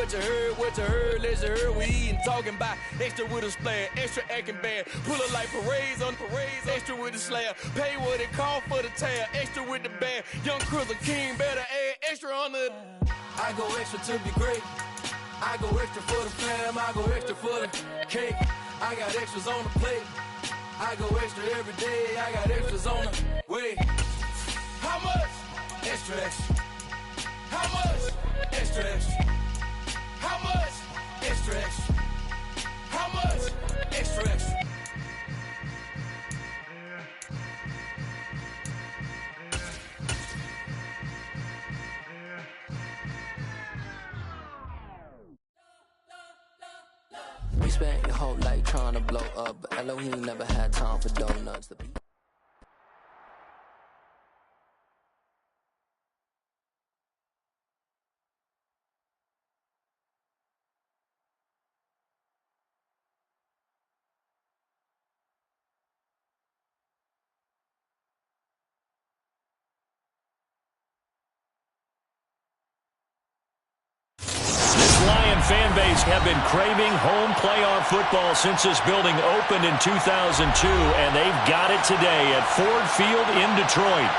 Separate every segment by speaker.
Speaker 1: what you heard, let's you heard. We eatin', talking about extra with a splash, extra acting bad. Pull it like parades on parades, extra with the slab. Pay what it cost for the tab, extra with the bag. Young Cruiser King, better add extra on the. I go extra to be great. I go extra for the fam, I go extra for the cake. I got extras on the plate. I go extra every day, I got extras on the way. How much? Extra, extra. How much? Extra, extra. How much? Extra, extra. How much? Extra, extra.
Speaker 2: We spent your whole life trying to blow up, but Elohim never had time for donuts.
Speaker 3: Fan base have been craving home playoff football since this building opened in 2002, and they've got it today at Ford Field in Detroit.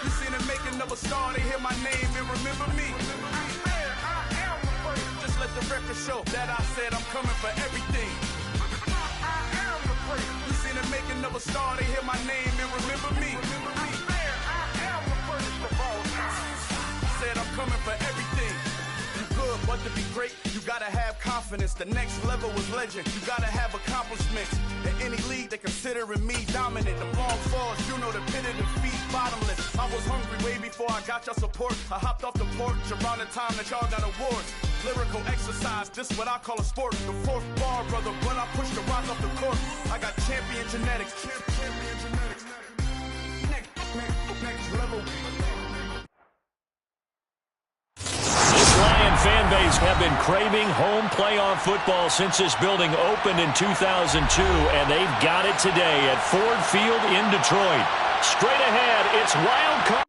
Speaker 4: You seen it making of a star, they hear my name and remember me. Just let the record show that I said I'm coming for everything. You seen it making of a star, they hear my name and remember me. Said I'm coming for everything. You good, but to be great, you gotta have confidence. The next level was legend. You gotta have accomplishments. In any league, they considering me dominant. The long falls, you know the pit of defeat, bottomless. I was hungry way before I got your support. I hopped off the porch around the time that y'all got awards. Lyrical exercise, this what I call a sport. The fourth bar, brother, when I push the rock off the court. I got champion genetics. Champion genetics. Next level.
Speaker 3: Fan base have been craving home playoff football since this building opened in 2002, and they've got it today at Ford Field in Detroit. Straight ahead, it's wild card.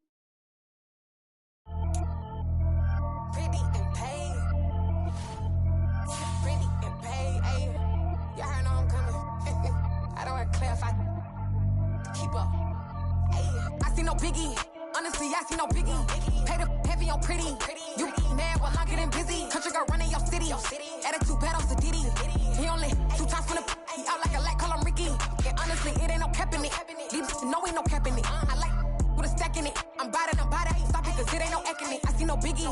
Speaker 5: I see no biggie. Honestly, I see no biggie. Pay the heavy on pretty. You mad while I'm getting busy. Country girl running your city. Attitude bad on Diddy. He only 2 times from the he out like a light, call him Ricky. And honestly, it ain't no cap in it. These know ain't no cap in it. I like with a stack in it. I'm about it. Stop it, cause it ain't no acting it. I see no biggie.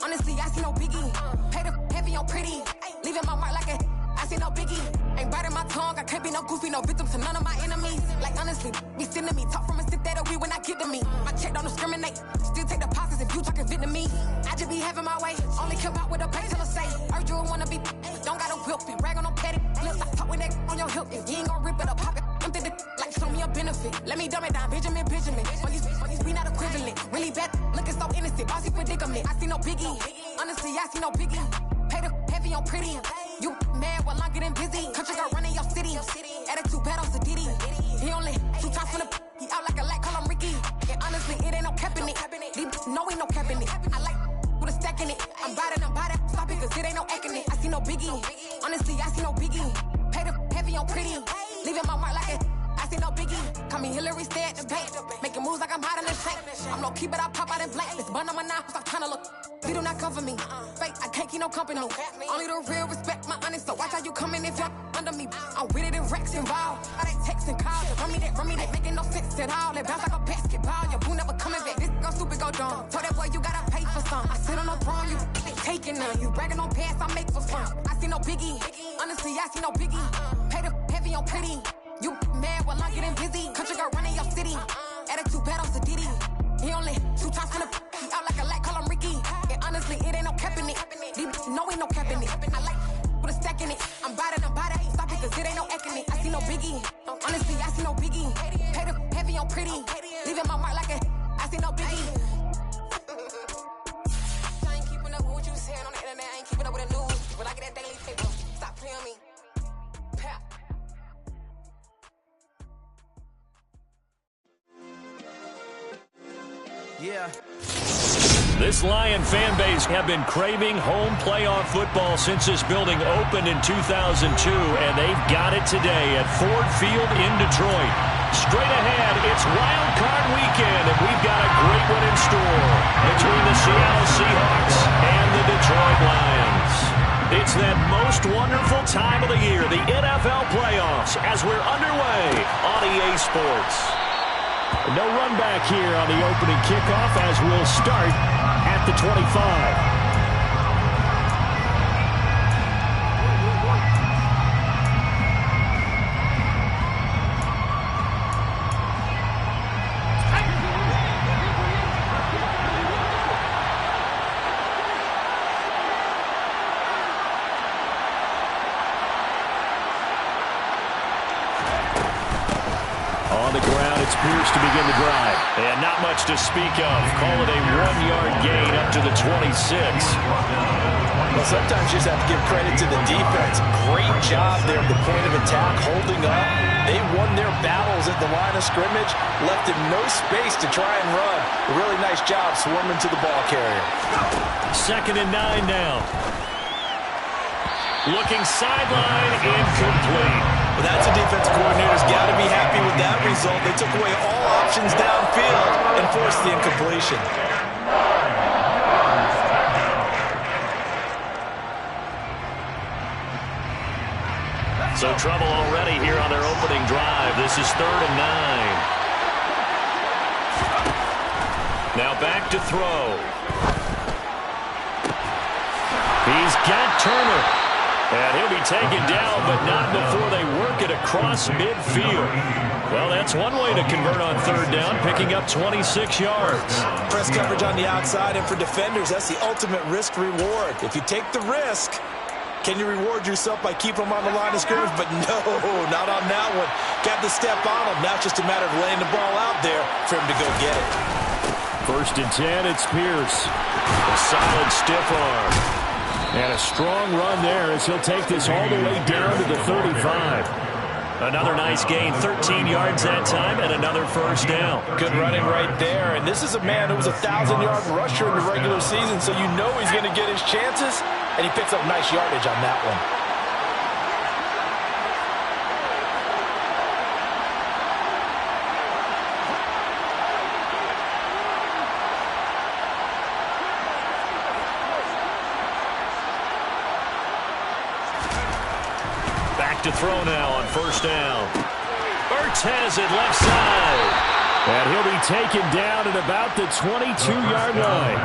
Speaker 5: Honestly, I see no biggie. Pay the heavy on pretty. Leaving my mark like a I see no biggie. Ain't biting my tongue. I can't be no goofy, no victim to none of my enemies. Like honestly, be sending me talk from a sip that a weed when I get to me. My check don't discriminate. Still take deposits if you talking Vietnamese. I just be having my way. Only come out with a pay till I say. Urge you wanna be. Don't gotta whip it. Rag on no petty. Lips I talk with that on your hip. If you ain't gon' rip it up, pop it. Empty the like show me a benefit. Let me dumb it down. Benjamin. When we not equivalent. Really bad. Looking so innocent. Bossy predicament. I see no biggie. Honestly, I see no biggie. Pay the heavy on pretty. You mad while I'm getting busy. Country girl running your city. Attitude bad on Diddy. He only 2 times from the he out like a light, call him Ricky. And honestly, it ain't no cap in it. These know ain't no cap in it. I like with a stack in it. I'm about it. Stop it, cause it ain't no acting it. I see no biggie. Honestly, I see no biggie. Pay the heavy on pretty. Leaving my mark like a I see no biggie. Call me Hillary, stay at the bank. Making moves like I'm hot in the shank. I'm low key, but I pop out in blank. This bun on my knife, stop trying to look. They do not cover me. Fake, I can't keep no company. Only the real respect my honest. So watch how you coming if you're under me. I'm with it in Rex involved. I they text and call. Run me that, making no sense at all. They bounce like a basketball. Your boo never coming back. This go stupid, go dumb. Told that boy you gotta pay for some. I sit on no throne, you taking none. You bragging on pants, I make for fun. I see no biggie. Honestly, I see no biggie. Pay the heavy on pretty. You mad while I'm getting busy. Country girl running your city. Attitude bad on Diddy. He only 2 times from the he out like a light, call him Ricky. And honestly, it ain't no cap in it. These know ain't no cap in it. I like with a stack in it. I'm about it. Stop it, cause it it ain't no acting. I see no biggie. Honestly, I see no biggie. Pay the heavy on pretty. Leaving my mark like a. I see no biggie. I ain't keeping up with what you saying on the internet. I ain't keeping up with the news. When I get that daily paper, stop playing me. Pap.
Speaker 4: Yeah.
Speaker 3: This Lion fan base have been craving home playoff football since this building opened in 2002, and they've got it today at Ford Field in Detroit. Straight ahead, it's Wild Card Weekend, and we've got a great one in store between the Seattle Seahawks and the Detroit Lions. It's that most wonderful time of the year, the NFL playoffs, as we're underway on EA Sports. No run back here on the opening kickoff as we'll start at the 25. Pierce to begin the drive. And not much to speak of. Call it a 1-yard gain up to the 26.
Speaker 6: Well, sometimes you just have to give credit to the defense. Great job there at the point of attack, holding up. They won their battles at the line of scrimmage, left him no space to try and run. A really nice job swarming to the ball carrier.
Speaker 3: 2nd and 9 now. Looking sideline, incomplete.
Speaker 6: Well, that's a defense coordinator's got to be happy with that result. They took away all options downfield and forced the incompletion.
Speaker 3: So trouble already here on their opening drive. This is 3rd and 9. Now back to throw. He's got Turner. And he'll be taken down, but not before they work it across midfield. Well, that's one way to convert on 3rd down, picking up 26 yards.
Speaker 6: Press coverage on the outside, and for defenders, that's the ultimate risk-reward. If you take the risk, can you reward yourself by keeping them on the line of scrimmage? But no, not on that one. Got to step on them. Now it's just a matter of laying the ball out there for him to go get it.
Speaker 3: 1st and 10, it's Pierce. A solid stiff arm. And a strong run there as he'll take this all the way down to the 35. Another nice gain, 13 yards that time, and another 1st down.
Speaker 6: Good running right there. And this is a man who was a 1,000-yard rusher in the regular season, so you know he's going to get his chances, and he picks up nice yardage on that one.
Speaker 3: To throw now on 1st down. Ertz has it left side. And he'll be taken down at about the 22-yard line.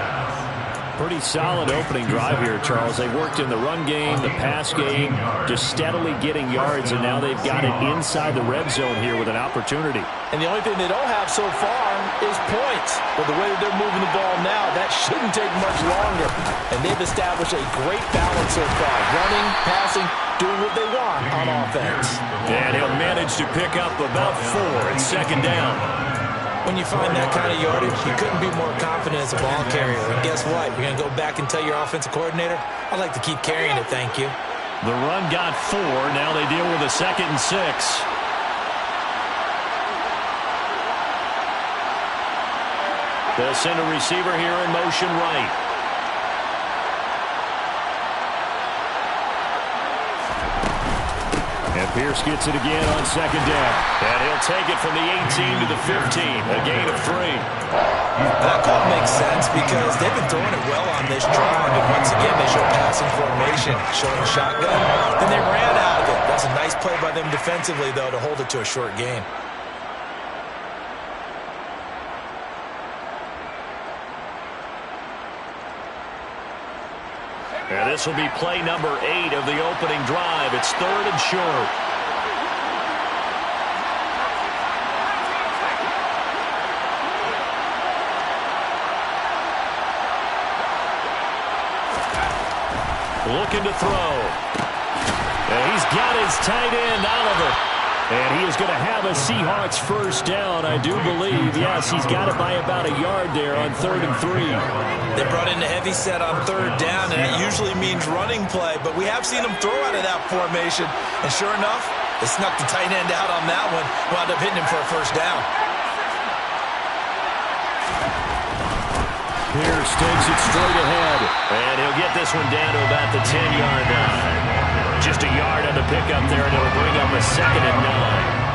Speaker 3: Pretty solid opening drive here, Charles. They worked in the run game, the pass game, just steadily getting yards, and now they've got it inside the red zone here with an opportunity.
Speaker 6: And the only thing they don't have so far is points. But the way that they're moving the ball now, that shouldn't take much longer. And they've established a great balance so far. Running, passing, doing what they want on offense.
Speaker 3: And he'll manage to pick up about 4 at 2nd down.
Speaker 6: When you find that kind of yardage, you couldn't be more confident as a ball carrier. And guess what? You're going to go back and tell your offensive coordinator, I'd like to keep carrying it, thank you.
Speaker 3: The run got 4. Now they deal with a 2nd and 6. They'll send a receiver here in motion right. And Pierce gets it again on 2nd down. And he'll take it from the 18 to the 15. A gain of 3.
Speaker 6: That call makes sense because they've been throwing it well on this drive. And once again, they show passing formation, showing shotgun. Then they ran out of it. That's a nice play by them defensively, though, to hold it to a short gain.
Speaker 3: And this will be play number 8 of the opening drive. It's 3rd and short. Looking to throw. And he's got his tight end, Oliver. And he is going to have a Seahawks first down, I do believe. Yes, he's got it by about a yard there on 3rd and 3.
Speaker 6: They brought in the heavy set on 3rd down, and that usually means running play. But we have seen them throw out of that formation. And sure enough, they snuck the tight end out on that one. Wound up hitting him for a first down.
Speaker 3: Pierce takes it straight ahead. And he'll get this one down to about the 10-yard line. Just a yard on the pickup there, and it'll bring up a 2nd and 9.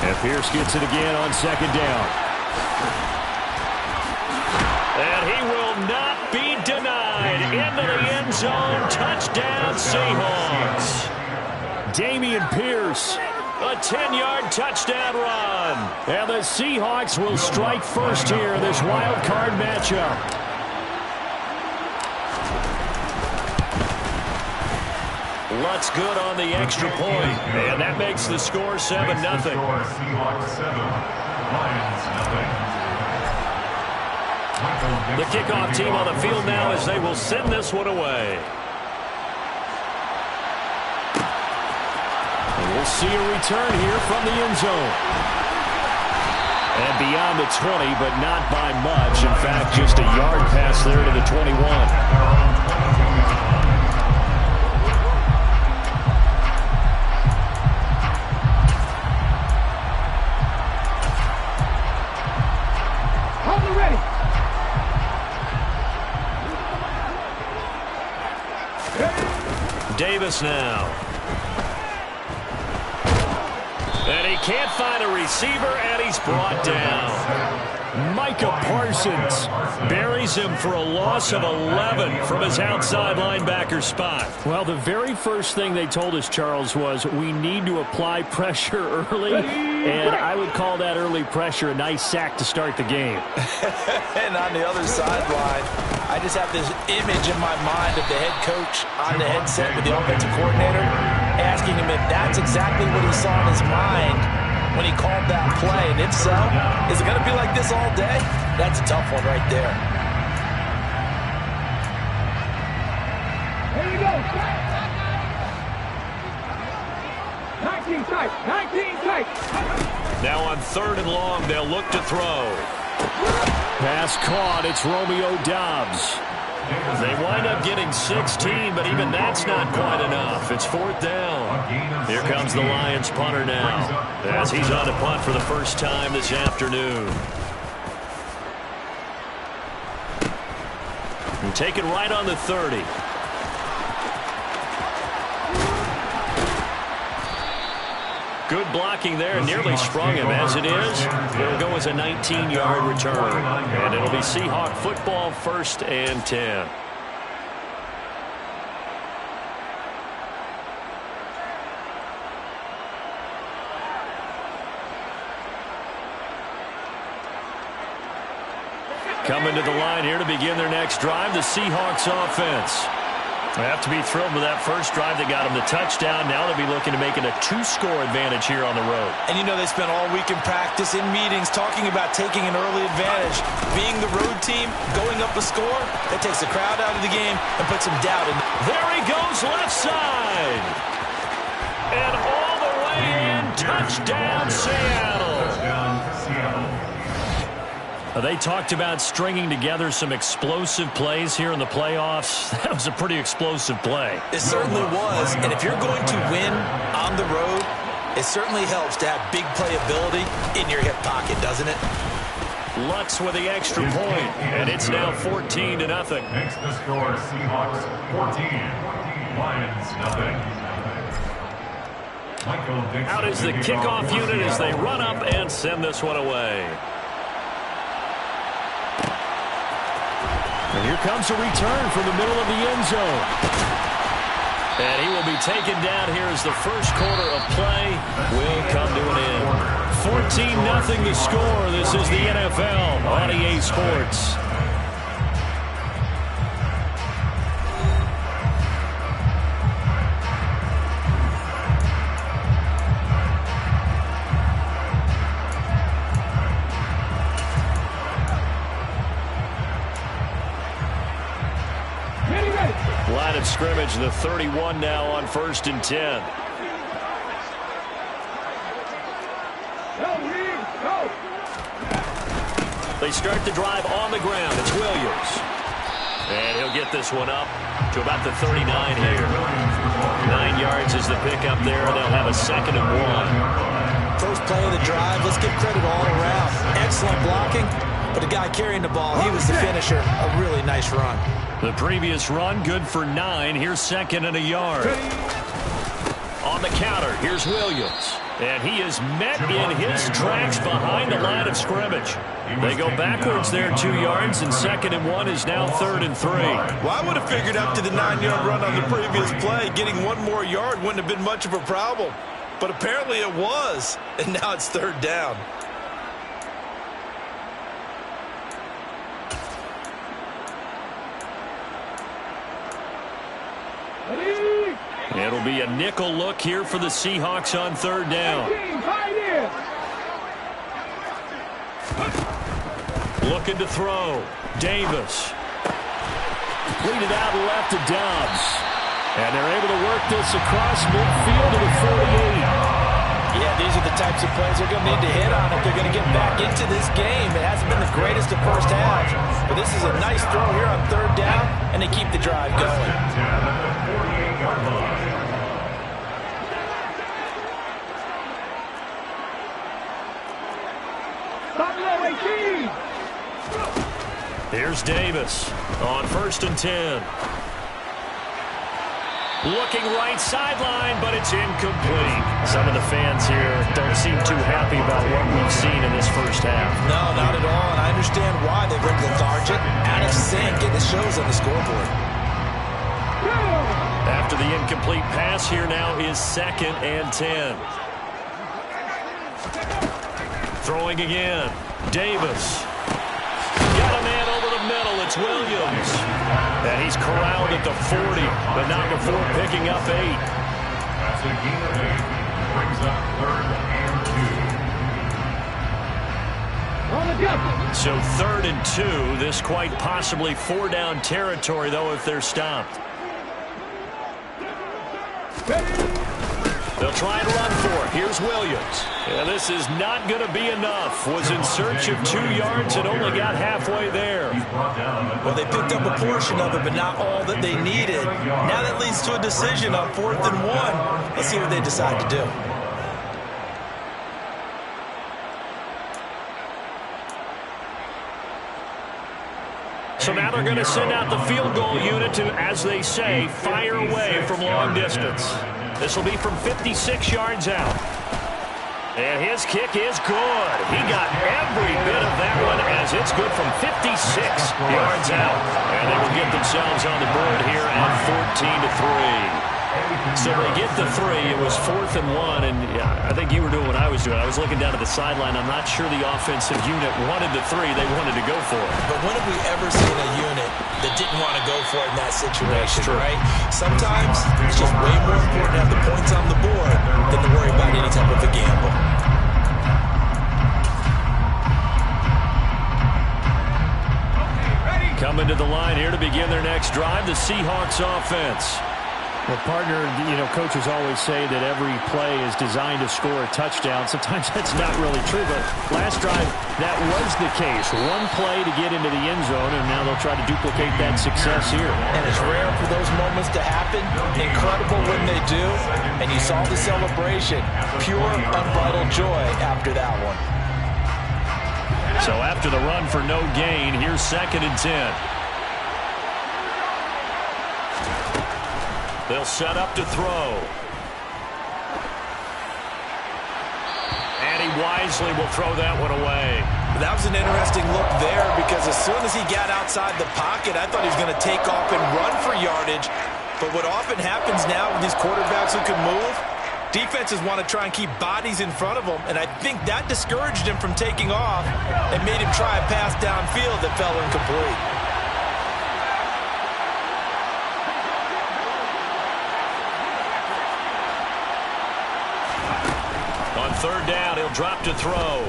Speaker 3: And Pierce gets it again on 2nd down. And he will not be denied. Into the end zone. Touchdown, Seahawks. Dameon Pierce, a 10-yard touchdown run. And the Seahawks will strike first here in this wild card matchup. Lutz good on the extra point. And that makes the score 7-0. The kickoff team on the field now as they will send this one away. And we'll see a return here from the end zone. And beyond the 20, but not by much. In fact, just a yard pass there to the 21. Davis now. And he can't find a receiver, and he's brought down. Micah Parsons buries him for a loss of 11 from his outside linebacker spot. Well, the very first thing they told us, Charles, was we need to apply pressure early, and I would call that early pressure a nice sack to start the game.
Speaker 6: And on the other sideline, I just have this image in my mind of the head coach on the headset with the offensive coordinator asking him if that's exactly what he saw in his mind when he called that play. And if so, is it going to be like this all day? That's a tough one right there.
Speaker 7: Here we go. 19 tight. 19 tight.
Speaker 3: Now on 3rd and long, they'll look to throw. Pass caught. It's Romeo Doubs. They wind up getting 16, but even that's not quite enough. It's 4th down. Here comes the Lions punter now, as he's on to punt for the first time this afternoon. And take it right on the 30. Good blocking there, nearly sprung him. As it is, it'll go as a 19-yard return. And it'll be Seahawk football, 1st and 10. Coming to the line here to begin their next drive, the Seahawks offense. They have to be thrilled with that first drive that got them the touchdown. Now they'll be looking to make it a 2-score advantage here on the road.
Speaker 6: And you know they spent all week in practice, in meetings, talking about taking an early advantage. Being the road team, going up a score, that takes the crowd out of the game and puts some doubt in.
Speaker 3: There he goes left side. And all the way in, touchdown Seattle. They talked about stringing together some explosive plays here in the playoffs. That was a pretty explosive play.
Speaker 6: It certainly was. And if you're going to win on the road, it certainly helps to have big playability in your hip pocket, doesn't it?
Speaker 3: Lutz with the extra point, and it's now 14-0.
Speaker 8: Next to score, Seahawks 14, Lions nothing.
Speaker 3: Out is the kickoff unit as they run up and send this one away. And here comes a return from the middle of the end zone. And he will be taken down here as the first quarter of play will come to an end. 14-0 the score. This is the NFL on EA Sports. the 31 now on 1st and 10. They start the drive on the ground. It's Williams. And he'll get this one up to about the 39 here. 9 yards is the pickup there. They'll have a 2nd and 1.
Speaker 6: First play of the drive. Let's give credit all around. Excellent blocking. But the guy carrying the ball, he was the finisher. A really nice run.
Speaker 3: The previous run, good for 9. Here's 2nd and a yard. On the counter, here's Williams. And he is met in his tracks behind the line of scrimmage. They go backwards there 2 yards, and 2nd and 1 is now 3rd and 3.
Speaker 6: Well, I would have figured up to the 9-yard run on the previous play. Getting 1 more yard wouldn't have been much of a problem. But apparently it was, and now it's 3rd down.
Speaker 3: It'll be a nickel look here for the Seahawks on 3rd down. Looking to throw. Davis. Lead it out left to Dobbs. And they're able to work this across midfield to the 48.
Speaker 6: Yeah, these are the types of plays they're going to need to hit on if they're going to get back into this game. It hasn't been the greatest of first halves, but this is a nice throw here on 3rd down, and they keep the drive going.
Speaker 3: Here's Davis on 1st and 10. Looking right sideline, but it's incomplete. Some of the fans here don't seem too happy about what we've seen in this first half.
Speaker 6: No, not at all, and I understand why they've been lethargic, out of sync, and it shows on the scoreboard.
Speaker 3: After the incomplete pass, here now is 2nd and 10. Throwing again. Davis. Got a man over the middle. It's Williams. And he's corralled at the 40, but not before picking up 8.
Speaker 8: That's a gain of 8. Brings up 3rd and 2.
Speaker 3: So 3rd and 2. This quite possibly 4-down territory, though, if they're stopped. They'll try and run for it. Here's Williams. Yeah, this is not going to be enough. Was in search of 2 yards and only got halfway there.
Speaker 6: Well, they picked up a portion of it, but not all that they needed. Now that leads to a decision on 4th and 1. Let's see what they decide to do.
Speaker 3: So now they're going to send out the field goal unit to, as they say, fire away from long distance. This will be from 56 yards out. And his kick is good. He got every bit of that one as it's good from 56 yards out. And they will get themselves on the board here at 14-3. So they get the 3. It was 4th and 1, and yeah, I think you were doing what I was doing. I was looking down to the sideline. I'm not sure the offensive unit wanted the 3. They wanted to go for it.
Speaker 6: But when have we ever seen a unit that didn't want to go for it in that situation, right? Sometimes it's just way more important to have the points on the board than to worry about any type of a gamble.
Speaker 3: Coming to the line here to begin their next drive, the Seahawks offense.
Speaker 9: Well, partner, coaches always say that every play is designed to score a touchdown. Sometimes that's not really true, but last drive, that was the case. One play to get into the end zone, and now they'll try to duplicate that success here.
Speaker 6: And it's rare for those moments to happen. Incredible when they do. And you saw the celebration. Pure, unbridled joy after that one.
Speaker 3: So after the run for no gain, here's 2nd and 10. They'll set up to throw. And he wisely will throw that one away.
Speaker 6: That was an interesting look there because as soon as he got outside the pocket, I thought he was going to take off and run for yardage. But what often happens now with these quarterbacks who can move, defenses want to try and keep bodies in front of them, and I think that discouraged him from taking off and made him try a pass downfield that fell incomplete.
Speaker 3: On 3rd down, he'll drop to throw.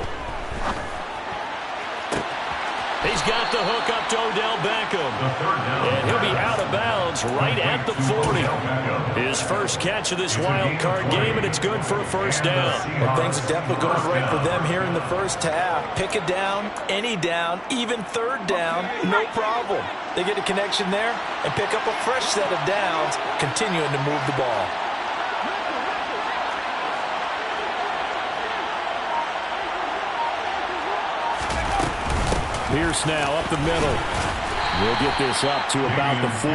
Speaker 3: He's got the hook up to Odell Beckham. And he'll be out of bounds right at the 40. His first catch of this wild card game, and it's good for a first down.
Speaker 6: Well, things are definitely going right for them here in the first half. Pick a down, any down, even third down, no problem. They get a connection there and pick up a fresh set of downs, continuing to move the ball.
Speaker 9: Pierce now up the middle. We'll get this up to about the 44.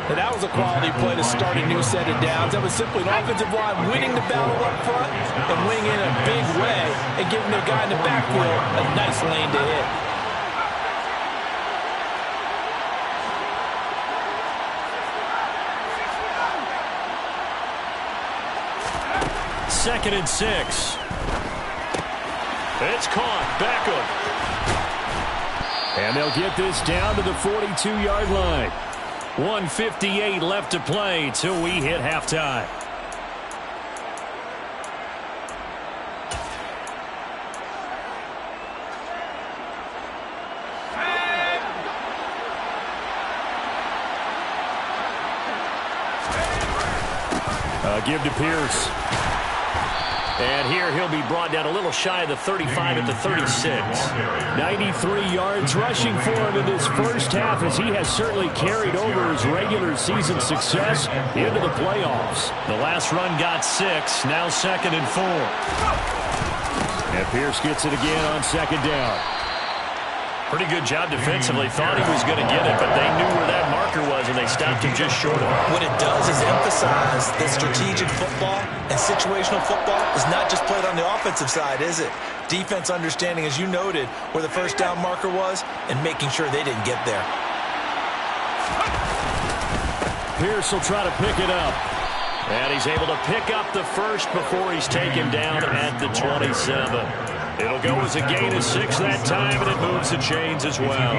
Speaker 6: And that was a quality play to start a new set of downs. That was simply an offensive line winning the battle up front and winning in a big way and giving their guy in the backfield a nice lane to hit.
Speaker 3: Second and 6. It's caught. Beckham.
Speaker 9: And they'll get this down to the 42-yard line. 1:58 left to play till we hit halftime. Give to Pierce. And here he'll be brought down a little shy of the 35 at the 36. 93 yards rushing for him in this first half, as he has certainly carried over his regular season success into the playoffs. The last run got 6, now second and 4. And Pierce gets it again on second down.
Speaker 3: Pretty good job defensively. Thought he was going to get it, but they knew where that marker was, and they stopped him just short of it.
Speaker 6: What it does is emphasize that strategic football and situational football is not just played on the offensive side, is it? Defense understanding, as you noted, where the first down marker was and making sure they didn't get there.
Speaker 9: Pierce will try to pick it up.
Speaker 3: And he's able to pick up the first before he's taken down at the 27. It'll go as a gain of 6 that time, and it moves the chains as well.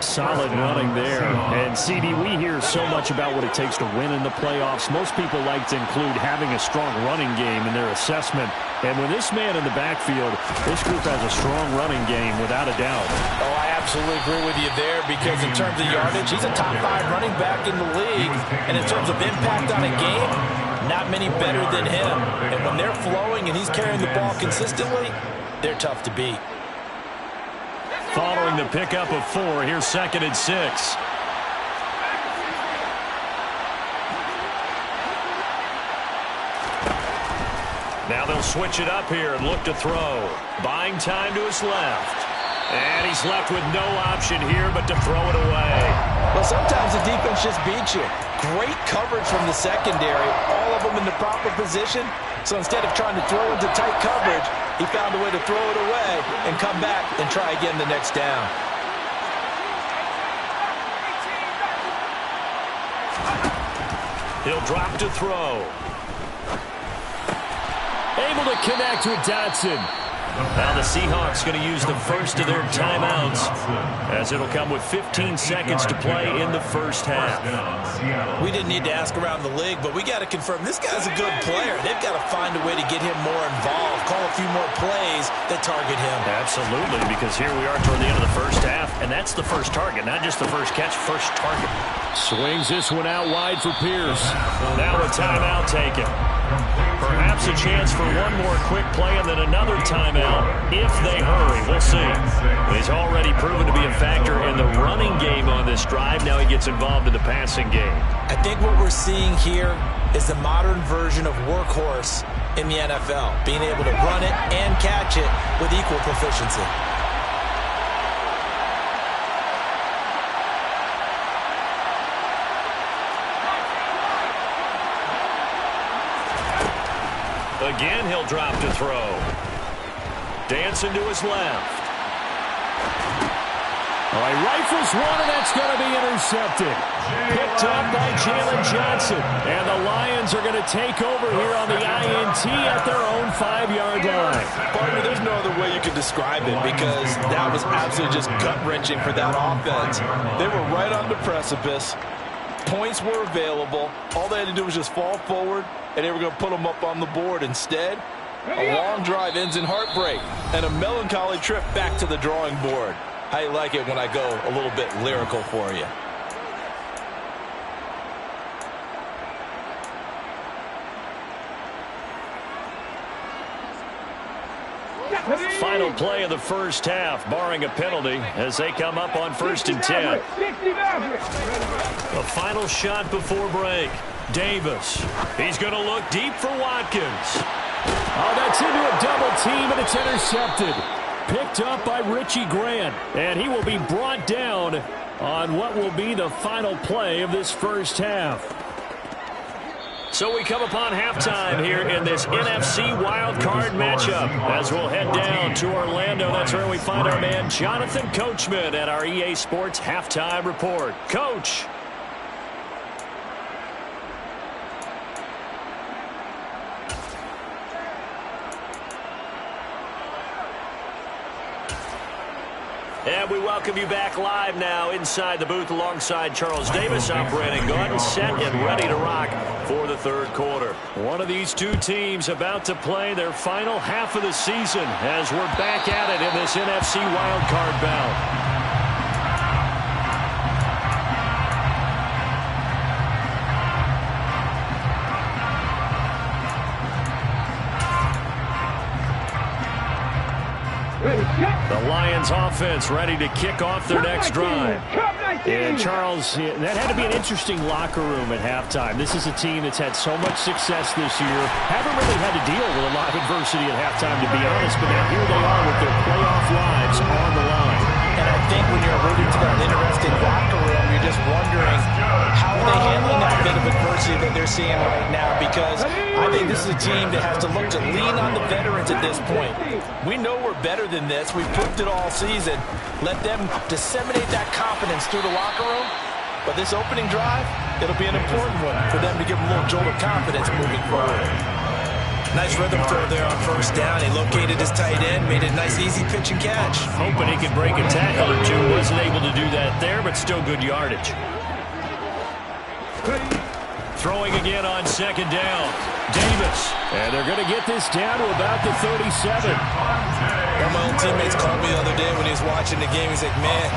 Speaker 9: Solid running there. And, CD, we hear so much about what it takes to win in the playoffs. Most people like to include having a strong running game in their assessment. And with this man in the backfield, this group has a strong running game without a doubt.
Speaker 6: Oh, I absolutely agree with you there, because in terms of yardage, he's a top 5 running back in the league. And in terms of impact on a game, not many better than him. And when they're flowing and he's carrying the ball consistently, they're tough to beat.
Speaker 3: Following the pickup of 4, here's second and 6. Now they'll switch it up here and look to throw. Buying time to his left. And he's left with no option here but to throw it away.
Speaker 6: Well, sometimes the defense just beats you. Great coverage from the secondary, all of them in the proper position. So instead of trying to throw into tight coverage, he found a way to throw it away and come back and try again the next down.
Speaker 3: He'll drop to throw.
Speaker 9: Able to connect with Dotson.
Speaker 3: Now the Seahawks going to use the first of their timeouts, as it'll come with 15 seconds to play in the first half.
Speaker 6: We didn't need to ask around the league, but we got to confirm this guy's a good player. They've got to find a way to get him more involved, call a few more plays that target him.
Speaker 3: Absolutely, because here we are toward the end of the first half, and that's the first target, not just the first catch, first target.
Speaker 9: Swings this one out wide for Pierce.
Speaker 3: Now a timeout taken. Perhaps a chance for one more quick play and then another timeout if they hurry. We'll see. He's already proven to be a factor in the running game on this drive. Now he gets involved in the passing game.
Speaker 6: I think what we're seeing here is the modern version of workhorse in the NFL, being able to run it and catch it with equal proficiency.
Speaker 3: Again, he'll drop to throw. Dancing to his left.
Speaker 9: All right, rifles one, and that's going to be intercepted. Picked up by Jalen Johnson. And the Lions are going to take over here on the INT at their own 5-yard line.
Speaker 6: Partner, there's no other way you could describe it, because that was absolutely just gut-wrenching for that offense. They were right on the precipice. Points were available. All they had to do was just fall forward, and they were going to put them up on the board. Instead, A long drive ends in heartbreak and a melancholy trip back to the drawing board. How you like it when I go a little bit lyrical for you?
Speaker 3: Final play of the first half, barring a penalty, as they come up on 1st and 10. The final shot before break. Davis. He's going to look deep for Watkins.
Speaker 9: Oh, that's into a double team, and it's intercepted. Picked up by Richie Grant, and he will be brought down on what will be the final play of this first half.
Speaker 3: So we come upon halftime here in this NFC wildcard matchup as we'll head down to Orlando. That's where we find our man Jonathan Coachman at our EA Sports Halftime Report. Coach. And we welcome you back live now inside the booth alongside Charles Davis. I'm Brandon Gaudin, set and ready to rock for the third quarter. One of these two teams about to play their final half of the season as we're back at it in this NFC wildcard bout. The Lions offense ready to kick off their next drive. And Charles, that had to be an interesting locker room at halftime. This is a team that's had so much success this year. Haven't really had to deal with a lot of adversity at halftime, to be honest. But now here they are with their playoff lives on the line.
Speaker 6: And I think when you're alluding to that interesting locker room, you're just wondering how are they handling that bit of adversity that they're seeing right now, because I think this is a team that has to look to lean on the veterans at this point. We know we're better than this. We've proved it all season. Let them disseminate that confidence through the locker room. But this opening drive, it'll be an important one for them to give them a little jolt of confidence moving forward. Nice rhythm throw there on first down. He located his tight end, made a nice easy pitch and catch.
Speaker 3: Hoping he could break a tackle or two. Wasn't able to do that there, but still good yardage. Throwing again on second down. Davis.
Speaker 9: And they're going to get this down to about the 37.
Speaker 6: One of my old teammates called me the other day when he was watching the game. He's like, man,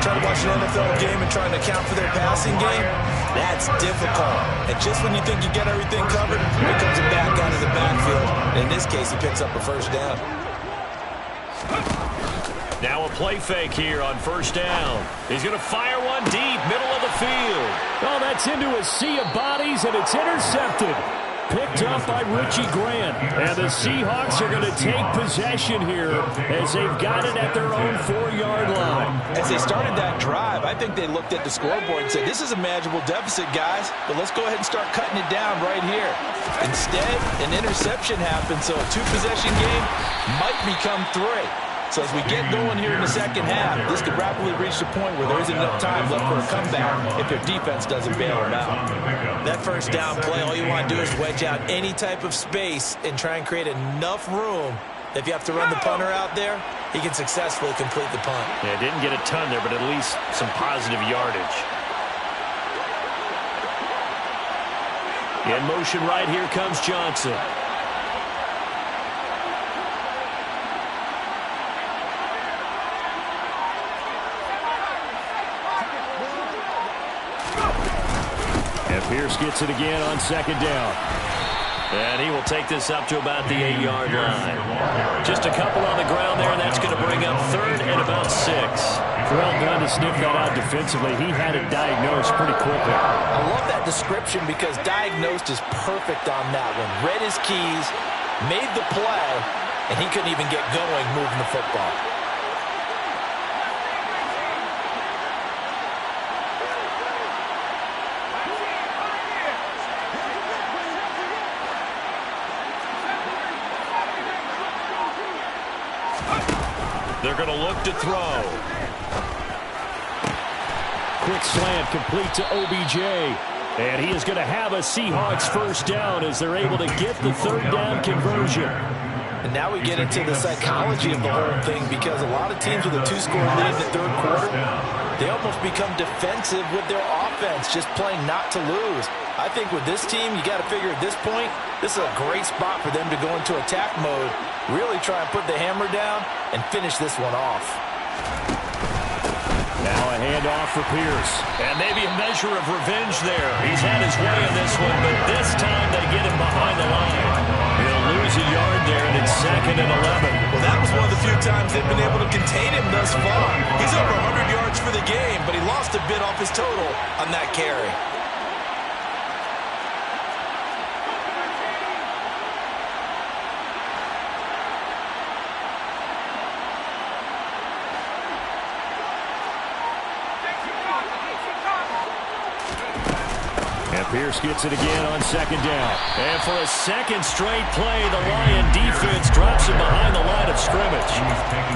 Speaker 6: trying to watch an NFL game and trying to account for their passing game, that's difficult. And just when you think you get everything covered, here comes a back out of the backfield. And in this case, he picks up a first down.
Speaker 3: Now a play fake here on first down. He's going to fire one deep, middle of the field.
Speaker 9: Oh, that's into a sea of bodies, and it's intercepted. Picked up by Richie Grant. And the Seahawks are going to take possession here as they've got it at their own 4-yard line.
Speaker 6: As they started that drive, I think they looked at the scoreboard and said, this is a manageable deficit, guys, but let's go ahead and start cutting it down right here. Instead, an interception happened, so a 2-possession game might become 3. So as we get going here in the second half, this could rapidly reach the point where there isn't enough time left for a comeback if their defense doesn't bail them out. That first down play, all you want to do is wedge out any type of space and try and create enough room. If you have to run the punter out there, he can successfully complete the punt.
Speaker 3: Yeah, didn't get a ton there, but at least some positive yardage. In motion right here comes Johnson.
Speaker 9: Pierce gets it again on second down.
Speaker 3: And he will take this up to about the 8-yard line. Just a couple on the ground there, and that's going to bring up third and about 6.
Speaker 9: Well done to sniff that out defensively. He had it diagnosed pretty quickly.
Speaker 6: I love that description because diagnosed is perfect on that one. Read his keys, made the play, and he couldn't even get going moving the football.
Speaker 3: They're going to look to throw.
Speaker 9: Quick slant complete to OBJ. And he is going to have a Seahawks first down as they're able to get the third down conversion.
Speaker 6: And now we get into the psychology of the whole thing, because a lot of teams with a 2-score lead in the third quarter, they almost become defensive with their offense. offense, just playing not to lose. I think with this team, you got to figure at this point, this is a great spot for them to go into attack mode, really try and put the hammer down and finish this one off.
Speaker 3: Now a handoff for Pierce. And maybe a measure of revenge there. He's had his way in this one, but this time they get him behind the line. He'll lose a yard there, and it's 2nd and 11.
Speaker 6: Well, that was one of the few times they've been able to contain him thus far. He's over 100 yards for the game, but he lost a bit off his total on that carry.
Speaker 3: Pierce gets it again on 2nd down. And for a second straight play, the Lion defense drops him behind the line of scrimmage.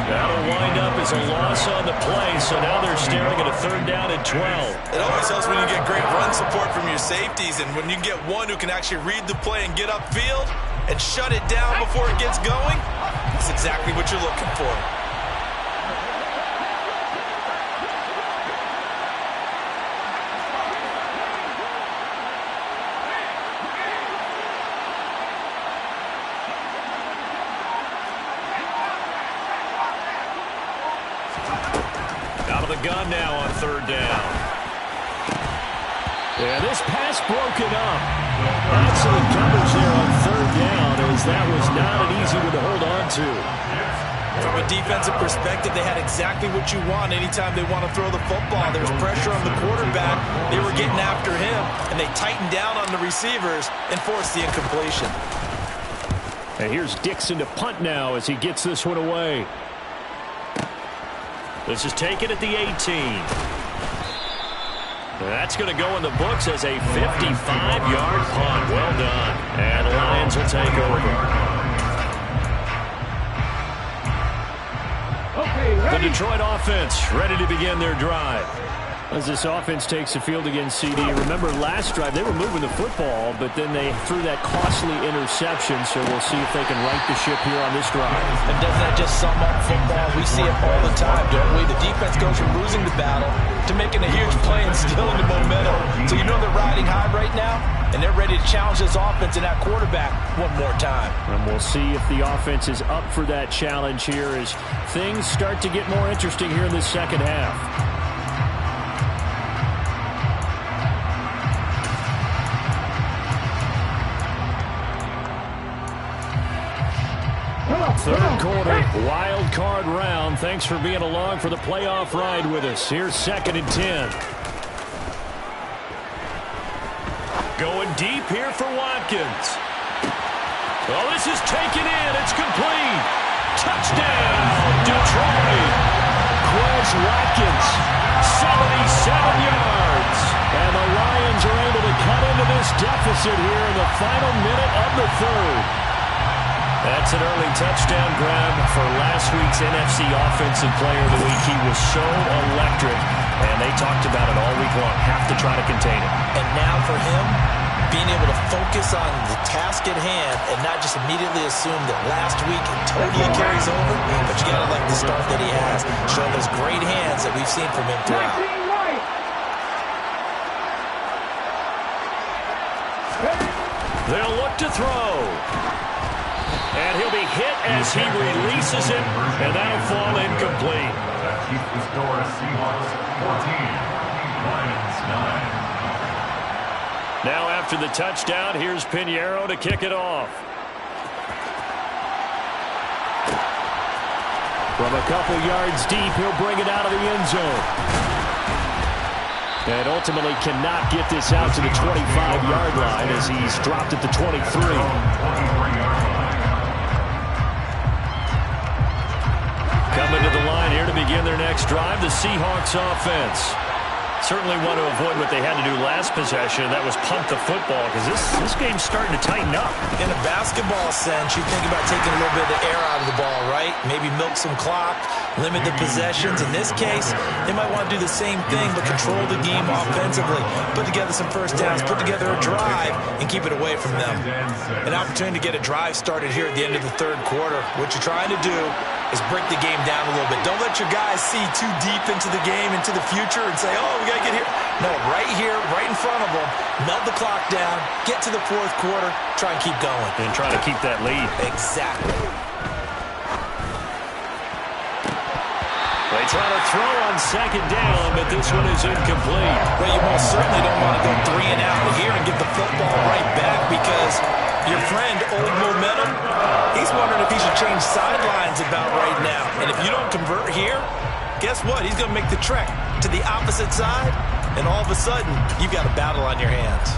Speaker 3: That'll wind up as a loss on the play, so now they're staring at a 3rd down and 12.
Speaker 6: It always helps when you get great run support from your safeties, and when you get one who can actually read the play and get upfield and shut it down before it gets going, that's exactly what you're looking for.
Speaker 3: Gun now on 3rd down. Yeah, this pass broken up. Excellent coverage there on 3rd down, as that was not an easy one to hold on to.
Speaker 6: From a defensive perspective, they had exactly what you want anytime they want to throw the football. There's pressure on the quarterback. They were getting after him, and they tightened down on the receivers and forced the incompletion.
Speaker 3: And here's Dixon to punt now as he gets this one away. This is taken at the 18. That's going to go in the books as a 55-yard punt. Well done. And the Lions will take over. The Detroit offense ready to begin their drive. As this offense takes the field against CD, remember last drive they were moving the football, but then they threw that costly interception, so we'll see if they can right the ship here on this drive.
Speaker 6: And doesn't that just sum up football? We see it all the time, don't we? The defense goes from losing the battle to making a huge play and stealing the momentum. So you know they're riding high right now, and they're ready to challenge this offense and that quarterback one more time.
Speaker 3: And we'll see if the offense is up for that challenge here as things start to get more interesting here in this 2nd half. Third quarter, wild card round. Thanks for being along for the playoff ride with us. Here's 2nd and 10. Going deep here for Watkins. Well, this is taken in. It's complete. Touchdown, Detroit. Quez Watkins, 77 yards. And the Lions are able to cut into this deficit here in the final minute of the 3rd. That's an early touchdown grab for last week's NFC Offensive Player of the Week. He was so electric, and they talked about it all week long. Have to try to contain it.
Speaker 6: And now for him, being able to focus on the task at hand and not just immediately assume that last week it totally carries over, but you got to like the start that he has. Show those great hands that we've seen from him throughout.
Speaker 3: They'll look to throw. And he'll be hit as he releases it, and that'll fall incomplete.
Speaker 8: That keeps the score as Seahawks 14, Lions 9.
Speaker 3: Now after the touchdown, here's Pinheiro to kick it off. From a couple yards deep, he'll bring it out of the end zone. And ultimately cannot get this out to the 25-yard line as he's dropped at the 23. Coming to the line here to begin their next drive, the Seahawks offense. Certainly want to avoid what they had to do last possession. That was punt the football, because this game's starting to tighten up.
Speaker 6: In a basketball sense, you think about taking a little bit of the air out of the ball, right? Maybe milk some clock, limit the possessions. In this case, they might want to do the same thing, but control the game offensively. Put together some first downs, put together a drive, and keep it away from them. An opportunity to get a drive started here at the end of the 3rd quarter. What you're trying to do is break the game down a little bit. Don't let your guys see too deep into the game, into the future, and say, oh, we got to get here. No, right here, right in front of them, melt the clock down, get to the fourth quarter, try and keep going.
Speaker 9: And try to keep that lead.
Speaker 6: Exactly.
Speaker 9: They try to throw on second down, but this one is incomplete.
Speaker 6: Well, you most certainly don't want to go 3 and out here and get the football right back because your friend, Old Momentum, he's wondering if he should change sidelines about right now. And if you don't convert here, guess what? He's going to make the trek to the opposite side, and all of a sudden, you've got a battle on your hands.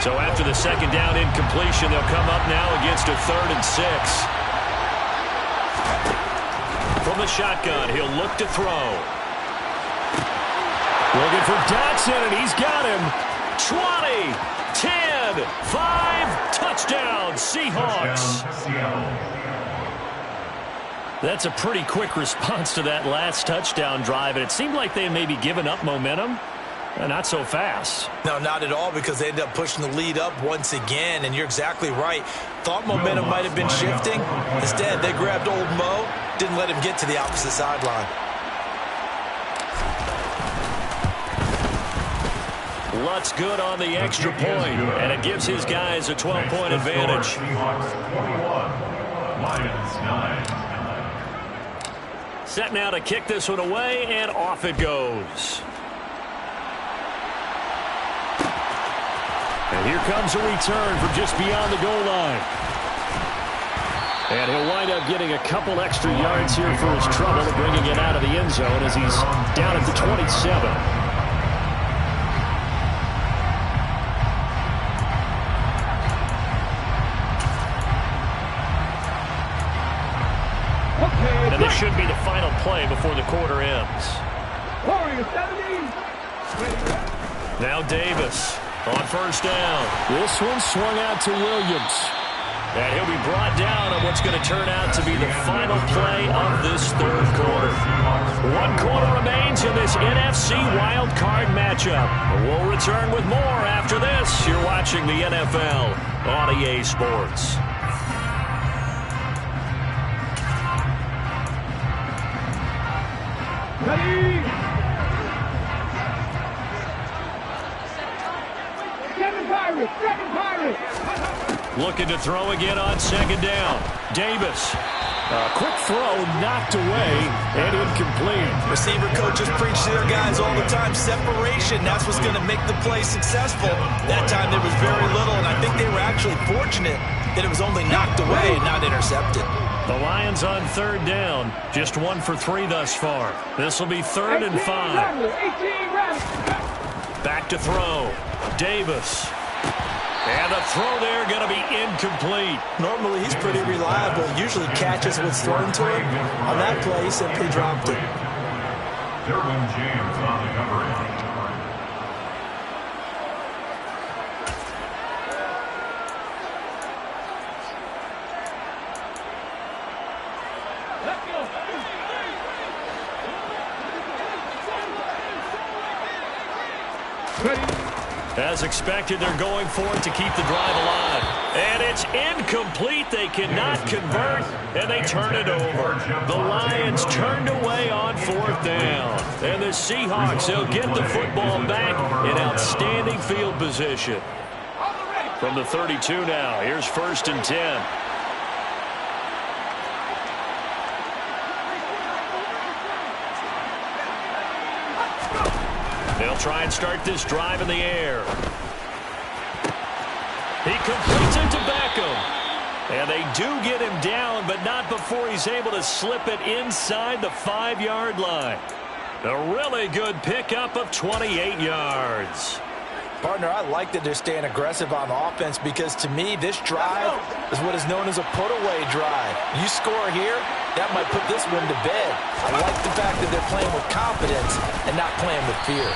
Speaker 9: So after the second down incompletion, they'll come up now against a 3rd and 6. From the shotgun, he'll look to throw. Looking for Dotson, and he's got him. 20, 10, 5, touchdown, Seahawks. That's a pretty quick response to that last touchdown drive, and it seemed like they had maybe given up momentum. Not so fast.
Speaker 6: No, not at all, because they ended up pushing the lead up once again, and you're exactly right. Thought momentum might have been shifting. Instead, they grabbed Old Mo, didn't let him get to the opposite sideline.
Speaker 9: Lutt's good on the extra point, and it gives his guys a 12-point advantage. Set now to kick this one away, and off it goes. And here comes a return from just beyond the goal line. And he'll wind up getting a couple extra yards here for his trouble, bringing it out of the end zone as he's down at the 27. And this should be the final play before the quarter ends. Now Davis on first down. This one swung out to Williams. And he'll be brought down on what's going to turn out to be the final play of this third quarter. 1 quarter remains in this NFC Wild Card matchup. We'll return with more after this. You're watching the NFL on EA Sports.
Speaker 7: Ready? Second Pirate.
Speaker 9: Looking to throw again on second down. Davis. Quick throw knocked away and incomplete.
Speaker 6: Receiver coaches preach to their guys all the time. Separation, that's what's going to make the play successful. That time there was very little, and I think they were actually fortunate that it was only knocked away and not intercepted.
Speaker 9: The Lions on third down. Just 1 for 3 thus far. This will be 3rd and 5. Back to throw. Davis. And the throw there going to be incomplete.
Speaker 6: Normally he's pretty reliable. Usually catches what's thrown to him. On that play, he simply dropped it.
Speaker 8: Derwin James on the coverage.
Speaker 9: As expected, they're going for it to keep the drive alive. And it's incomplete. They cannot convert, and they turn it over. The Lions turned away on 4th down. And the Seahawks, they'll get the football back in outstanding field position. From the 32 now, here's 1st and 10. They'll try and start this drive in the air. He completes it to Beckham. And they do get him down, but not before he's able to slip it inside the 5-yard line. A really good pickup of 28 yards.
Speaker 6: Partner, I like that they're staying aggressive on offense because, to me, this drive is what is known as a put-away drive. You score here, that might put this one to bed. I like the fact that they're playing with confidence and not playing with fear.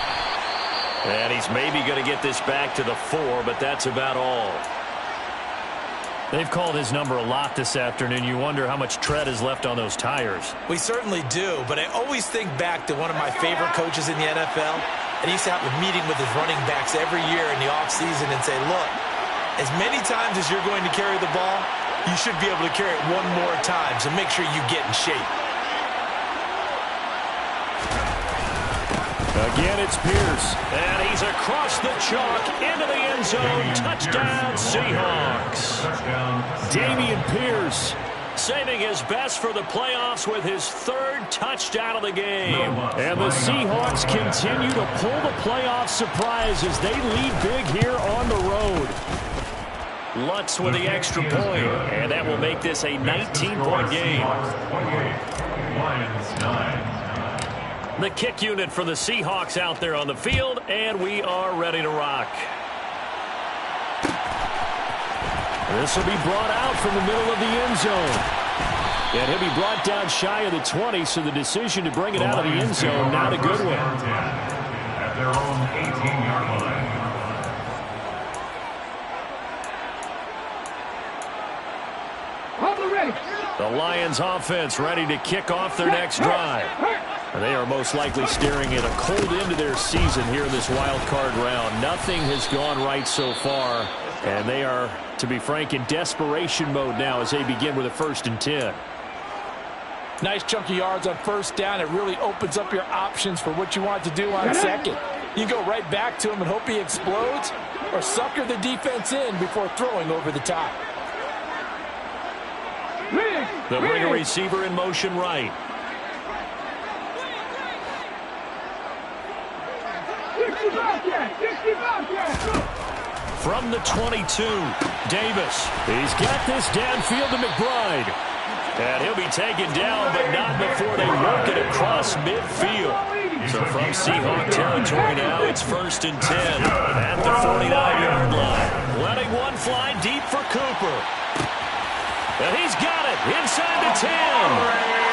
Speaker 9: And he's maybe going to get this back to the 4, but that's about all. They've called his number a lot this afternoon. You wonder how much tread is left on those tires.
Speaker 6: We certainly do, but I always think back to one of my favorite coaches in the NFL, and he used to have a meeting with his running backs every year in the offseason and say, look, as many times as you're going to carry the ball, you should be able to carry it one more time, so make sure you get in shape.
Speaker 9: Again, it's Pierce. And he's across the chalk into the end zone. Touchdown, Seahawks. Dameon Pierce saving his best for the playoffs with his third touchdown of the game. And the Seahawks continue to pull the playoff surprise as they lead big here on the road. Lutz with the extra point, and that will make this a 19-point game.
Speaker 8: Lions 9.
Speaker 9: The kick unit for the Seahawks out there on the field, and we are ready to rock. This will be brought out from the middle of the end zone. And he'll be brought down shy of the 20, so the decision to bring it out of the end zone, not a good one.
Speaker 8: At their own 18-yard line.
Speaker 9: The Lions offense ready to kick off their next drive. They are most likely staring at a cold end to their season here in this wild card round. Nothing has gone right so far, and they are, to be frank, in desperation mode now as they begin with a 1st and 10.
Speaker 6: Nice chunky yards on first down. It really opens up your options for what you want to do on second. You go right back to him and hope he explodes, or sucker the defense in before throwing over the top.
Speaker 9: They'll bring a receiver in motion right. From the 22, Davis. He's got this downfield to McBride. And he'll be taken down, but not before they work it across midfield. So from Seahawk territory now, it's 1st and 10 at the 49-yard line. Letting one fly deep for Cooper. And he's got it inside the 10.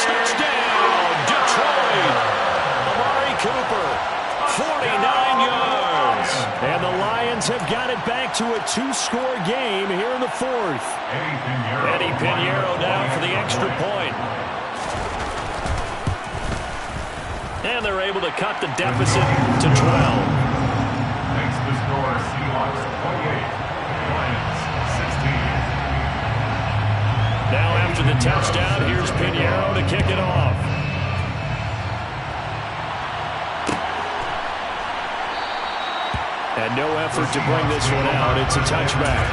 Speaker 9: Touchdown, Detroit. Amari Cooper, 49 yards. And the Lions have got it back to a 2-score game here in the 4th. Eddie Pinheiro down for the extra point. And they're able to cut the deficit to 12.
Speaker 8: Makes the score Seahawks 28, Lions 16.
Speaker 9: Now after the touchdown, here's Pinheiro to kick it off. And no effort to bring this one out. It's a touchback.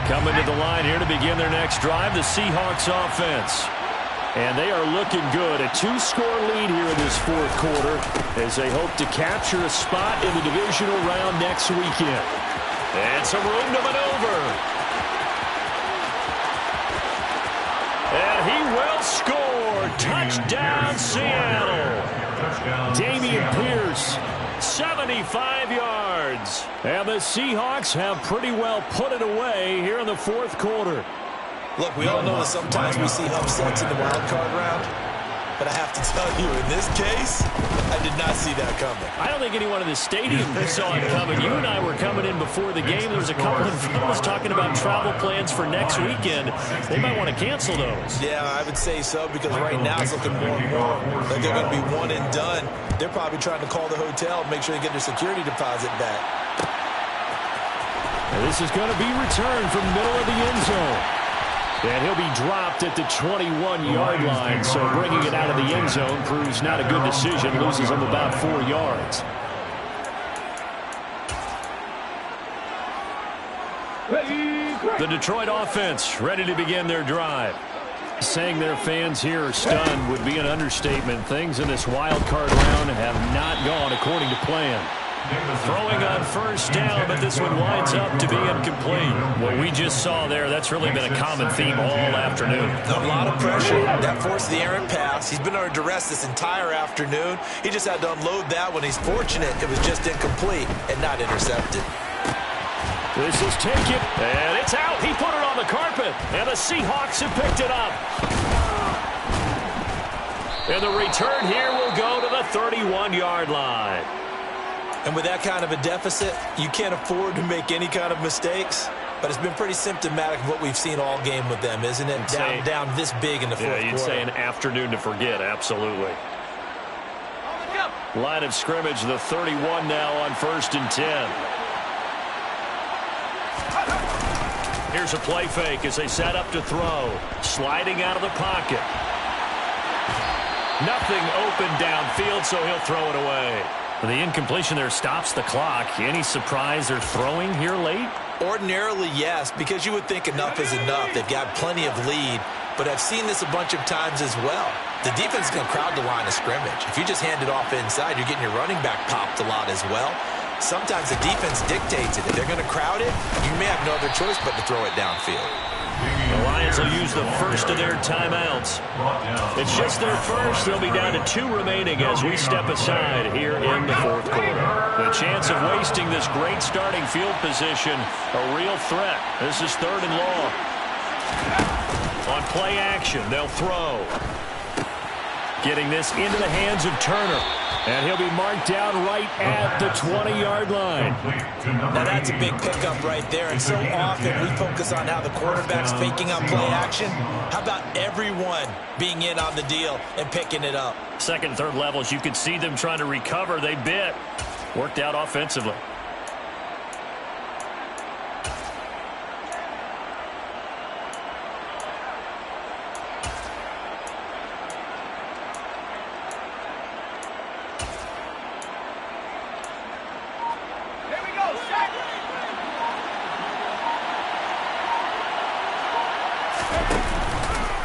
Speaker 9: Coming to the line here to begin their next drive, the Seahawks offense. And they are looking good. A 2-score lead here in this 4th quarter as they hope to capture a spot in the divisional round next weekend. And some room to maneuver. And he will score. Touchdown, Seattle. Dameon Pierce, 75 yards. And the Seahawks have pretty well put it away here in the 4th quarter.
Speaker 6: Look, we all know that sometimes we see upsets in the wild card round. But I have to tell you, in this case, I did not see that coming.
Speaker 9: I don't think anyone in the stadium saw it coming. You and I were coming in before the game. There was a couple of fellas talking about travel plans for next weekend. They might want to cancel those.
Speaker 6: Yeah, I would say so, because right now it's looking more and more like they're going to be one and done. They're probably trying to call the hotel and make sure they get their security deposit back.
Speaker 9: And this is going to be returned from the middle of the end zone. And he'll be dropped at the 21-yard line, so bringing it out of the end zone proves not a good decision. Loses him about 4 yards. The Detroit offense ready to begin their drive. Saying their fans here are stunned would be an understatement. Things in this wild card round have not gone according to plan. Throwing on first down, but this one winds up to be incomplete. What we just saw there, that's really been a common theme all afternoon.
Speaker 6: A lot of pressure. That forced the errant pass. He's been under duress this entire afternoon. He just had to unload that one. He's fortunate it was just incomplete and not intercepted.
Speaker 9: This is taken, and it's out. He put it on the carpet, and the Seahawks have picked it up. And the return here will go to the 31-yard line.
Speaker 6: And with that kind of a deficit, you can't afford to make any kind of mistakes. But it's been pretty symptomatic of what we've seen all game with them, isn't it? Down this big in the fourth quarter.
Speaker 3: Yeah, you'd say an afternoon to forget, absolutely. Line of scrimmage, the 31 now on 1st and 10. Here's a play fake as they set up to throw. Sliding out of the pocket. Nothing open downfield, so he'll throw it away. The incompletion there stops the clock. Any surprise they're throwing here late?
Speaker 6: Ordinarily, yes, because you would think enough is enough. They've got plenty of lead, but I've seen this a bunch of times as well. The defense is going to crowd the line of scrimmage. If you just hand it off inside, you're getting your running back popped a lot as well. Sometimes the defense dictates it. If they're going to crowd it, you may have no other choice but to throw it downfield.
Speaker 3: The Lions will use the first of their timeouts. It's just their first. They'll be down to 2 remaining as we step aside here in the fourth quarter. The chance of wasting this great starting field position, a real threat. This is 3rd and long. On play action, they'll throw. Getting this into the hands of Turner. And he'll be marked down right at the 20-yard line.
Speaker 6: Now that's a big pickup right there. And so often we focus on how the quarterback's faking on play action. How about everyone being in on the deal and picking it up?
Speaker 3: Second, third levels, you could see them trying to recover. They bit. Worked out offensively.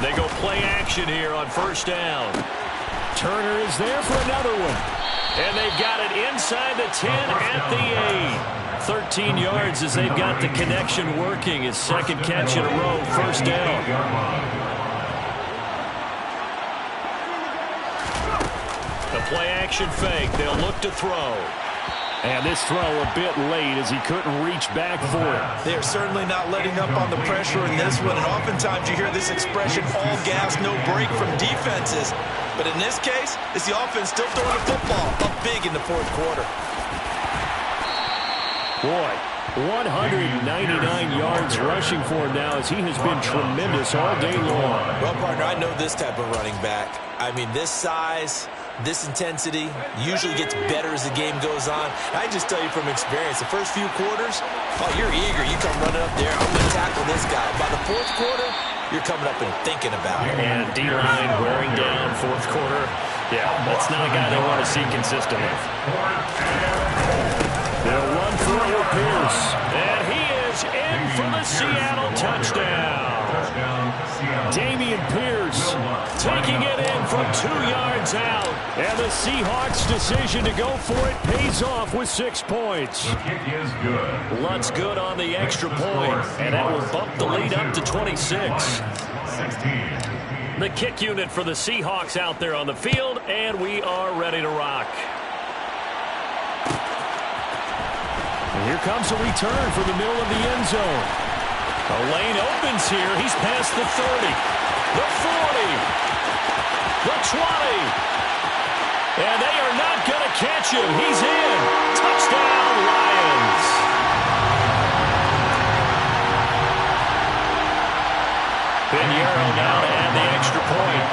Speaker 3: They go play action here on 1st down.
Speaker 9: Turner is there for another one.
Speaker 3: And they've got it inside the 10 at the 8. 13 yards as they've got the connection working. His second catch in a row, 1st down. The play action fake. They'll look to throw.
Speaker 9: And this throw a bit late as he couldn't reach back for it.
Speaker 6: They're certainly not letting up on the pressure in this one. And oftentimes you hear this expression, all gas, no break from defenses. But in this case, it's the offense still throwing the football up big in the fourth quarter.
Speaker 9: Boy, 199 yards rushing for him now as he has been tremendous all day long.
Speaker 6: Well, partner, I know this type of running back. I mean, this size, this intensity usually gets better as the game goes on. I just tell you from experience, the first few quarters, oh, you're eager. You come running up there, I'm going to tackle this guy. By the fourth quarter, you're coming up and thinking about it.
Speaker 3: And D-line wearing down fourth quarter. Yeah, that's not a guy they want to see consistently.
Speaker 9: They'll run for it with Pierce.
Speaker 3: And he is in for the Seattle touchdown.
Speaker 9: Damian Pierce
Speaker 3: taking it in from 2 yards out.
Speaker 9: And the Seahawks' decision to go for it pays off with 6 points.
Speaker 8: The kick is good.
Speaker 3: Lutt's good on the extra point, and that will bump the lead up to 26.
Speaker 8: 16.
Speaker 3: The kick unit for the Seahawks out there on the field, and we are ready to rock.
Speaker 9: And here comes a return from the middle of the end zone.
Speaker 3: The lane opens here. He's past the 30, the 40, the 20. And they are not going to catch him. He's in. Touchdown, Lions. Pinheiro now to add the extra point.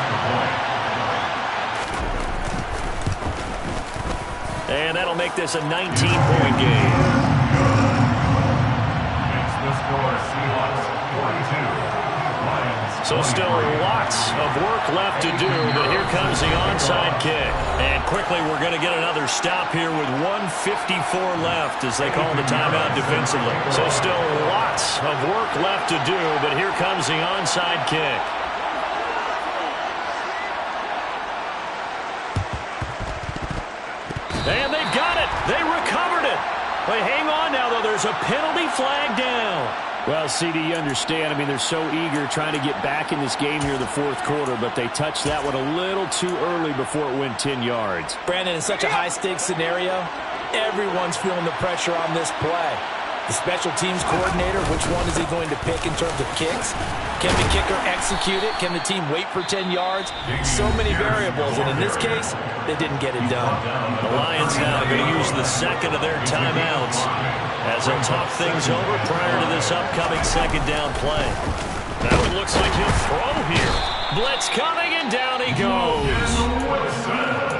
Speaker 3: And that'll make this a 19-point game. So still lots of work left to do, but here comes the onside kick. And quickly we're going to get another stop here with 1:54 left as they call the timeout defensively. So still lots of work left to do, but here comes the onside kick. And they've got it. They recovered it. But hang on now, though. There's a penalty flag down.
Speaker 9: Well, CD, you understand. I mean, they're so eager trying to get back in this game here in the fourth quarter, but they touched that one a little too early before it went 10 yards.
Speaker 6: Brandon, in such a high-stakes scenario, everyone's feeling the pressure on this play. The special teams coordinator, which one is he going to pick in terms of kicks? Can the kicker execute it? Can the team wait for 10 yards? So many variables, and in this case, they didn't get it done.
Speaker 3: The Lions now going to use the second of their timeouts as they'll talk things over prior to this upcoming second down play. Now it looks like he'll throw here. Blitz coming, and down he goes.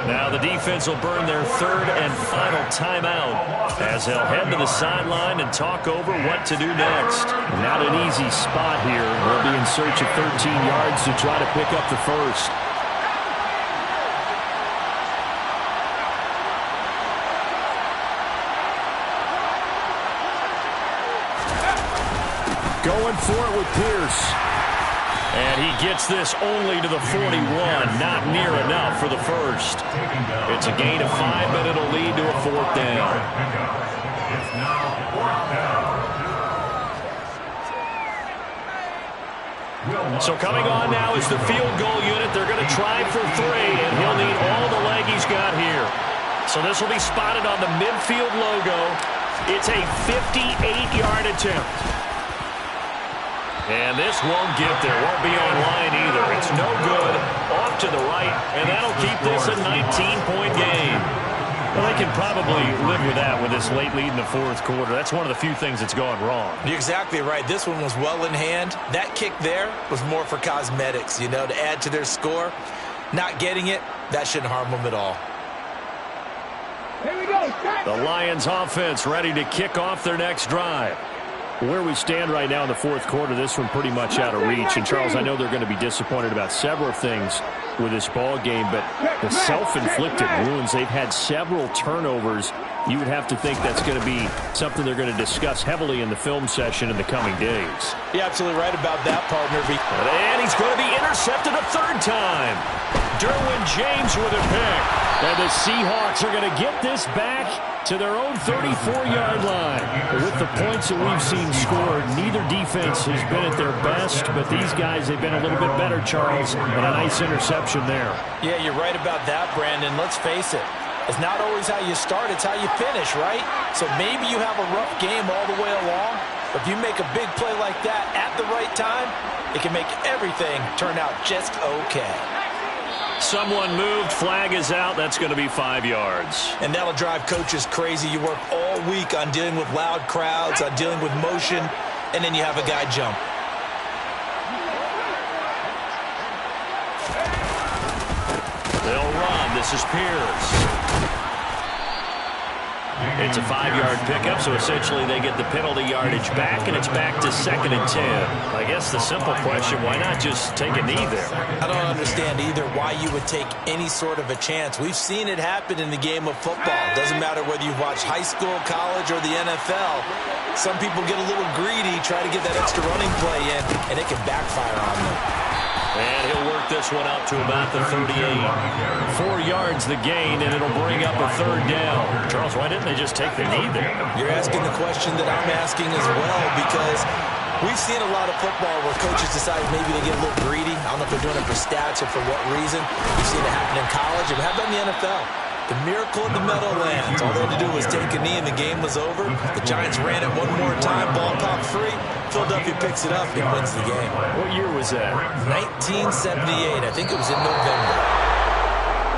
Speaker 3: Now the defense will burn their third and final timeout as they'll head to the sideline and talk over what to do next.
Speaker 9: Not an easy spot here. They'll be in search of 13 yards to try to pick up the first. Going for it with Pierce.
Speaker 3: And he gets this only to the 41. Not near enough for the first. It's a gain of 5, but it'll lead to a fourth down.
Speaker 8: It's now fourth down.
Speaker 3: So coming on now is the field goal unit. They're going to try for 3, and he'll need all the leg he's got here. So this will be spotted on the midfield logo. It's a 58-yard attempt. And this won't get there. Won't be online either. It's no good. Off to the right, and that'll keep this a 19-point game.
Speaker 9: Well, they can probably live with that with this late lead in the fourth quarter. That's one of the few things that's gone wrong.
Speaker 6: You're exactly right. This one was well in hand. That kick there was more for cosmetics, you know, to add to their score. Not getting it, that shouldn't harm them at all.
Speaker 7: Here we go.
Speaker 3: The Lions offense ready to kick off their next drive.
Speaker 9: Where we stand right now in the fourth quarter, this one pretty much out of reach. And, Charles, I know they're going to be disappointed about several things with this ball game, but the self-inflicted wounds, they've had several turnovers. You would have to think that's going to be something they're going to discuss heavily in the film session in the coming days.
Speaker 6: You're absolutely right about that, partner.
Speaker 3: And he's going to be intercepted a third time. Derwin James with a pick.
Speaker 9: And the Seahawks are going to get this back to their own 34-yard line. With the points that we've seen scored, neither defense has been at their best, but these guys, they've been a little bit better, Charles, and a nice interception there.
Speaker 6: Yeah, you're right about that, Brandon. Let's face it. It's not always how you start, it's how you finish, right? So maybe you have a rough game all the way along, but if you make a big play like that at the right time, it can make everything turn out just okay.
Speaker 3: Someone moved, flag is out, that's going to be 5 yards.
Speaker 6: And that'll drive coaches crazy. You work all week on dealing with loud crowds, on dealing with motion, and then you have a guy jump.
Speaker 3: They'll run. This is Pierce. It's a 5-yard pickup, so essentially they get the penalty yardage back, and it's back to 2nd and 10. I guess the simple question, why not just take a knee there?
Speaker 6: I don't understand either why you would take any sort of a chance. We've seen it happen in the game of football. Doesn't matter whether you watch high school, college, or the NFL. Some people get a little greedy, try to get that extra running play in, and it can backfire on them.
Speaker 3: And he'll work this one out to about the 38. 4 yards the gain, and it'll bring up a third down. Charles, why didn't they just take the knee there?
Speaker 6: You're asking the question that I'm asking as well, because we've seen a lot of football where coaches decide maybe they get a little greedy. I don't know if they're doing it for stats or for what reason. We've seen it happen in college, and how about in the NFL? The miracle of the Meadowlands. All they had to do was take a knee and the game was over. The Giants ran it one more time, ball popped free. Philadelphia picks it up and wins the game.
Speaker 3: What year was that?
Speaker 6: 1978. I think it was in November.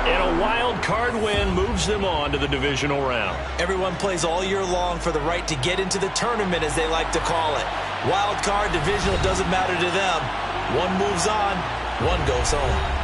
Speaker 3: And a wild card win moves them on to the divisional round.
Speaker 6: Everyone plays all year long for the right to get into the tournament, as they like to call it. Wild card, divisional, doesn't matter to them. One moves on, one goes home.